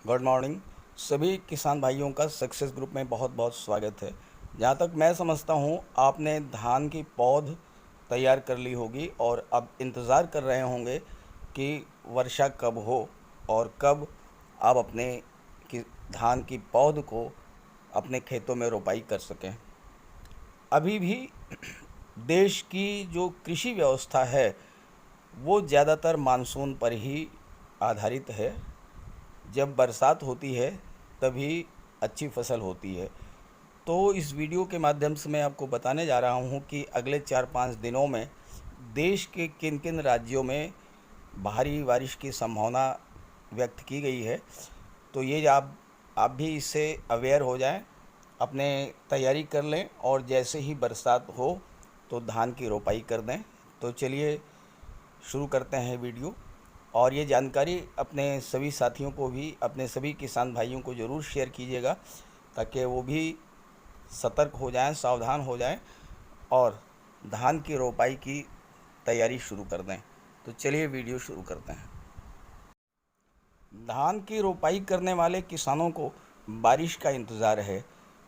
Good morning. सभी किसान भाइयों का सक्सेस ग्रुप में बहुत बहुत स्वागत है। जहाँ तक मैं समझता हूँ, आपने धान की पौध तैयार कर ली होगी और अब इंतज़ार कर रहे होंगे कि वर्षा कब हो और कब आप अपने कि धान की पौध को अपने खेतों में रोपाई कर सकें। अभी भी देश की जो कृषि व्यवस्था है वो ज़्यादातर मानसून पर ही आधारित है। जब बरसात होती है तभी अच्छी फसल होती है। तो इस वीडियो के माध्यम से मैं आपको बताने जा रहा हूँ कि अगले 4-5 दिनों में देश के किन किन राज्यों में भारी बारिश की संभावना व्यक्त की गई है। तो ये आप भी इससे अवेयर हो जाएं, अपने तैयारी कर लें और जैसे ही बरसात हो तो धान की रोपाई कर दें। तो चलिए शुरू करते हैं वीडियो। और ये जानकारी अपने सभी साथियों को भी, अपने सभी किसान भाइयों को ज़रूर शेयर कीजिएगा ताकि वो भी सतर्क हो जाएं, सावधान हो जाएं और धान की रोपाई की तैयारी शुरू कर दें। तो चलिए वीडियो शुरू करते हैं। धान की रोपाई करने वाले किसानों को बारिश का इंतज़ार है।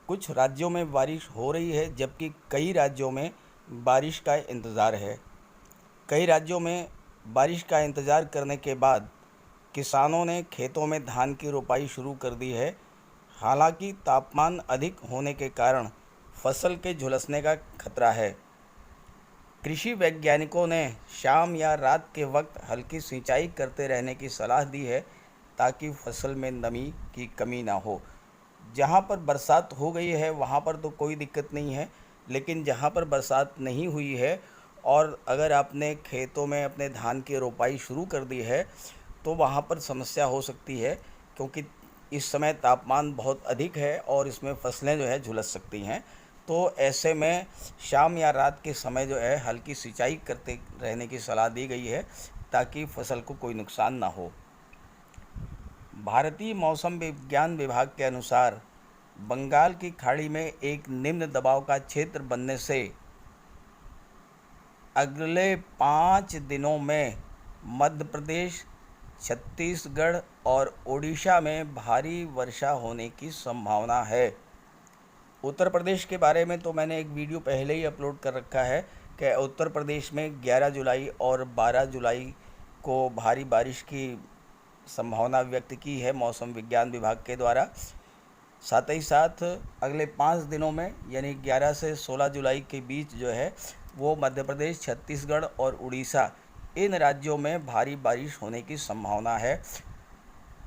कुछ राज्यों में बारिश हो रही है जबकि कई राज्यों में बारिश का इंतज़ार है। कई राज्यों में बारिश का इंतज़ार करने के बाद किसानों ने खेतों में धान की रोपाई शुरू कर दी है। हालांकि तापमान अधिक होने के कारण फसल के झुलसने का खतरा है। कृषि वैज्ञानिकों ने शाम या रात के वक्त हल्की सिंचाई करते रहने की सलाह दी है ताकि फसल में नमी की कमी ना हो। जहाँ पर बरसात हो गई है वहाँ पर तो कोई दिक्कत नहीं है, लेकिन जहाँ पर बरसात नहीं हुई है और अगर आपने खेतों में अपने धान की रोपाई शुरू कर दी है तो वहाँ पर समस्या हो सकती है, क्योंकि इस समय तापमान बहुत अधिक है और इसमें फसलें जो है झुलस सकती हैं। तो ऐसे में शाम या रात के समय जो है हल्की सिंचाई करते रहने की सलाह दी गई है ताकि फसल को कोई नुकसान ना हो। भारतीय मौसम विज्ञान विभाग के अनुसार बंगाल की खाड़ी में एक निम्न दबाव का क्षेत्र बनने से अगले 5 दिनों में मध्य प्रदेश, छत्तीसगढ़ और ओडिशा में भारी वर्षा होने की संभावना है। उत्तर प्रदेश के बारे में तो मैंने एक वीडियो पहले ही अपलोड कर रखा है कि उत्तर प्रदेश में 11 जुलाई और 12 जुलाई को भारी बारिश की संभावना व्यक्त की है मौसम विज्ञान विभाग के द्वारा। साथ ही साथ अगले 5 दिनों में यानी 11 से 16 जुलाई के बीच जो है वो मध्य प्रदेश, छत्तीसगढ़ और उड़ीसा, इन राज्यों में भारी बारिश होने की संभावना है।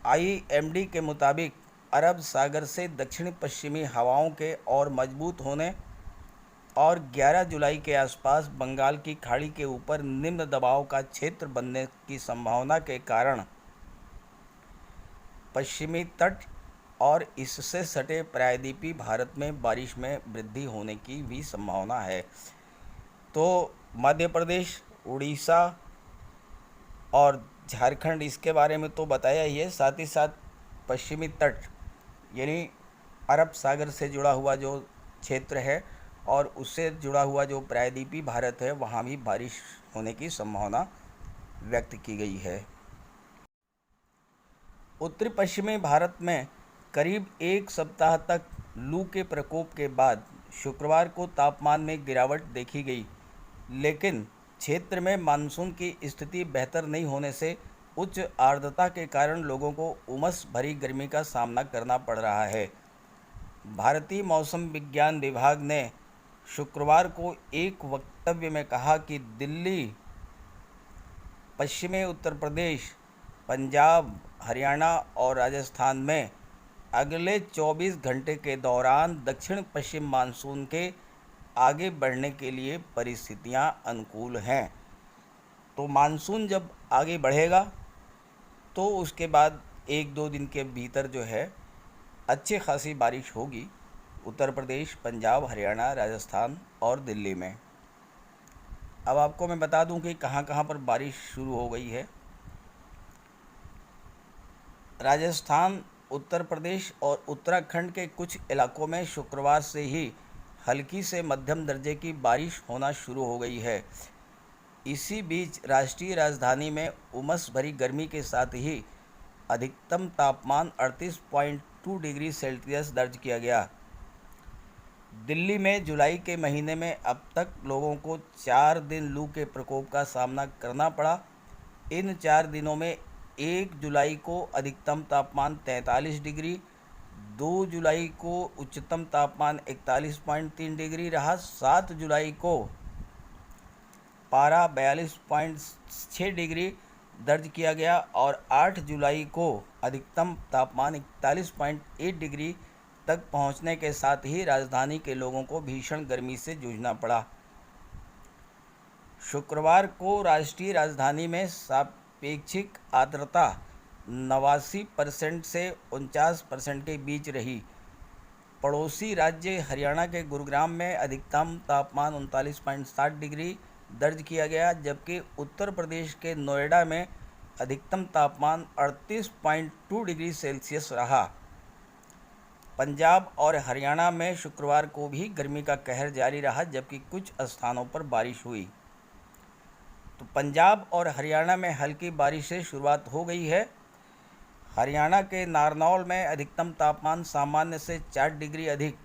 आईएमडी के मुताबिक अरब सागर से दक्षिण पश्चिमी हवाओं के और मजबूत होने और 11 जुलाई के आसपास बंगाल की खाड़ी के ऊपर निम्न दबाव का क्षेत्र बनने की संभावना के कारण पश्चिमी तट और इससे सटे प्रायद्वीपीय भारत में बारिश में वृद्धि होने की भी संभावना है। तो मध्य प्रदेश, उड़ीसा और झारखंड, इसके बारे में तो बताया ही है। साथ ही साथ पश्चिमी तट यानी अरब सागर से जुड़ा हुआ जो क्षेत्र है और उससे जुड़ा हुआ जो प्रायद्वीपीय भारत है वहाँ भी बारिश होने की संभावना व्यक्त की गई है। उत्तरी पश्चिमी भारत में करीब एक सप्ताह तक लू के प्रकोप के बाद शुक्रवार को तापमान में गिरावट देखी गई, लेकिन क्षेत्र में मानसून की स्थिति बेहतर नहीं होने से उच्च आर्द्रता के कारण लोगों को उमस भरी गर्मी का सामना करना पड़ रहा है। भारतीय मौसम विज्ञान विभाग ने शुक्रवार को एक वक्तव्य में कहा कि दिल्ली, पश्चिमी उत्तर प्रदेश, पंजाब, हरियाणा और राजस्थान में अगले 24 घंटे के दौरान दक्षिण पश्चिम मानसून के आगे बढ़ने के लिए परिस्थितियां अनुकूल हैं। तो मानसून जब आगे बढ़ेगा तो उसके बाद 1-2 दिन के भीतर जो है अच्छी खासी बारिश होगी उत्तर प्रदेश, पंजाब, हरियाणा, राजस्थान और दिल्ली में। अब आपको मैं बता दूं कि कहां कहां पर बारिश शुरू हो गई है। राजस्थान, उत्तर प्रदेश और उत्तराखंड के कुछ इलाकों में शुक्रवार से ही हल्की से मध्यम दर्जे की बारिश होना शुरू हो गई है। इसी बीच राष्ट्रीय राजधानी में उमस भरी गर्मी के साथ ही अधिकतम तापमान 38.2 डिग्री सेल्सियस दर्ज किया गया। दिल्ली में जुलाई के महीने में अब तक लोगों को 4 दिन लू के प्रकोप का सामना करना पड़ा। इन 4 दिनों में 1 जुलाई को अधिकतम तापमान 43 डिग्री, 2 जुलाई को उच्चतम तापमान 41.3 डिग्री रहा, 7 जुलाई को पारा 42.6 डिग्री दर्ज किया गया और 8 जुलाई को अधिकतम तापमान 41.8 डिग्री तक पहुंचने के साथ ही राजधानी के लोगों को भीषण गर्मी से जूझना पड़ा। शुक्रवार को राष्ट्रीय राजधानी में सापेक्षिक आर्द्रता 89% से 49% के बीच रही। पड़ोसी राज्य हरियाणा के गुरुग्राम में अधिकतम तापमान 39.7 डिग्री दर्ज किया गया, जबकि उत्तर प्रदेश के नोएडा में अधिकतम तापमान 38.2 डिग्री सेल्सियस रहा। पंजाब और हरियाणा में शुक्रवार को भी गर्मी का कहर जारी रहा, जबकि कुछ स्थानों पर बारिश हुई। तो पंजाब और हरियाणा में हल्की बारिश से शुरुआत हो गई है। हरियाणा के नारनौल में अधिकतम तापमान सामान्य से 4 डिग्री अधिक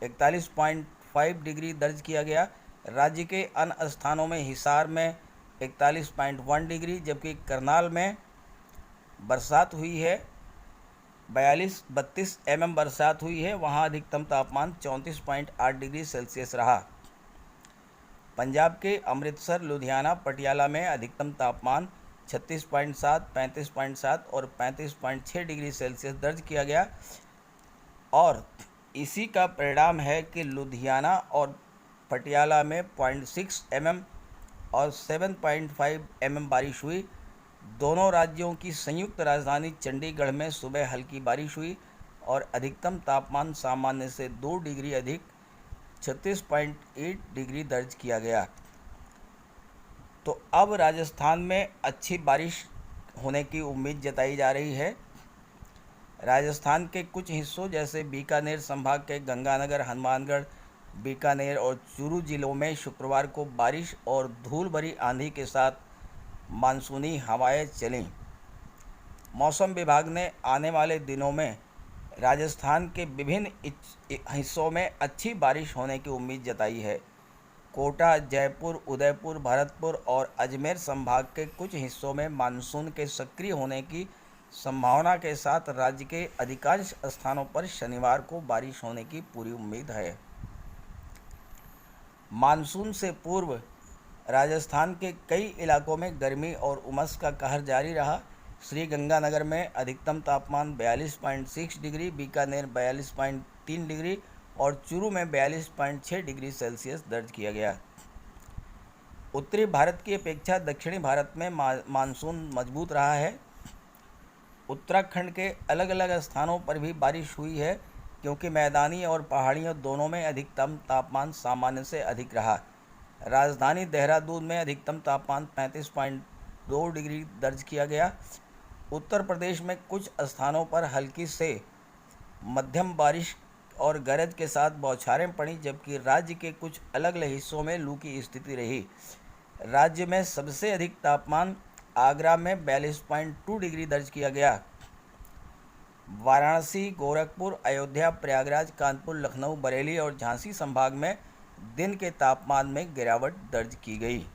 41.5 डिग्री दर्ज किया गया। राज्य के अन्य स्थानों में हिसार में 41.1 डिग्री, जबकि करनाल में बरसात हुई है, 32 mm बरसात हुई है, वहां अधिकतम तापमान 34.8 डिग्री सेल्सियस रहा। पंजाब के अमृतसर, लुधियाना, पटियाला में अधिकतम तापमान 36.7, 35.7 और 35.6 डिग्री सेल्सियस दर्ज किया गया और इसी का परिणाम है कि लुधियाना और पटियाला में 0.6 mm और 7.5 mm बारिश हुई। दोनों राज्यों की संयुक्त राजधानी चंडीगढ़ में सुबह हल्की बारिश हुई और अधिकतम तापमान सामान्य से 2 डिग्री अधिक 36.8 डिग्री दर्ज किया गया। तो अब राजस्थान में अच्छी बारिश होने की उम्मीद जताई जा रही है। राजस्थान के कुछ हिस्सों जैसे बीकानेर संभाग के गंगानगर, हनुमानगढ़, बीकानेर और चूरू जिलों में शुक्रवार को बारिश और धूल भरी आंधी के साथ मानसूनी हवाएं चलीं। मौसम विभाग ने आने वाले दिनों में राजस्थान के विभिन्न हिस्सों में अच्छी बारिश होने की उम्मीद जताई है। कोटा, जयपुर, उदयपुर, भरतपुर और अजमेर संभाग के कुछ हिस्सों में मानसून के सक्रिय होने की संभावना के साथ राज्य के अधिकांश स्थानों पर शनिवार को बारिश होने की पूरी उम्मीद है। मानसून से पूर्व राजस्थान के कई इलाकों में गर्मी और उमस का कहर जारी रहा। श्री गंगानगर में अधिकतम तापमान 42.6 डिग्री, बीकानेर 42.3 डिग्री और चूरू में 42.6 डिग्री सेल्सियस दर्ज किया गया। उत्तरी भारत की अपेक्षा दक्षिणी भारत में मानसून मजबूत रहा है। उत्तराखंड के अलग अलग स्थानों पर भी बारिश हुई है, क्योंकि मैदानी और पहाड़ियों दोनों में अधिकतम तापमान सामान्य से अधिक रहा। राजधानी देहरादून में अधिकतम तापमान 35.2 डिग्री दर्ज किया गया। उत्तर प्रदेश में कुछ स्थानों पर हल्की से मध्यम बारिश और गरज के साथ बौछारें पड़ी, जबकि राज्य के कुछ अलग अलग हिस्सों में लू की स्थिति रही। राज्य में सबसे अधिक तापमान आगरा में 42.2 डिग्री दर्ज किया गया। वाराणसी, गोरखपुर, अयोध्या, प्रयागराज, कानपुर, लखनऊ, बरेली और झांसी संभाग में दिन के तापमान में गिरावट दर्ज की गई।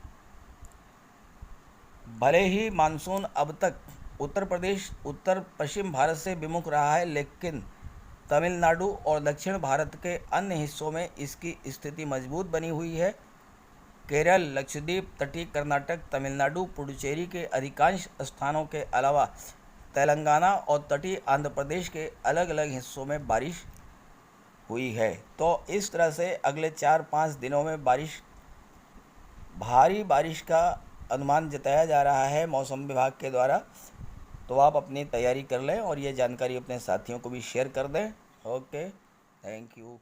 भले ही मानसून अब तक उत्तर प्रदेश, उत्तर पश्चिम भारत से विमुख रहा है, लेकिन तमिलनाडु और दक्षिण भारत के अन्य हिस्सों में इसकी स्थिति मजबूत बनी हुई है। केरल, लक्षद्वीप, तटीय कर्नाटक, तमिलनाडु, पुडुचेरी के अधिकांश स्थानों के अलावा तेलंगाना और तटीय आंध्र प्रदेश के अलग अलग हिस्सों में बारिश हुई है। तो इस तरह से अगले 4-5 दिनों में भारी बारिश का अनुमान जताया जा रहा है मौसम विभाग के द्वारा। तो आप अपनी तैयारी कर लें और ये जानकारी अपने साथियों को भी शेयर कर दें। Okay, thank you.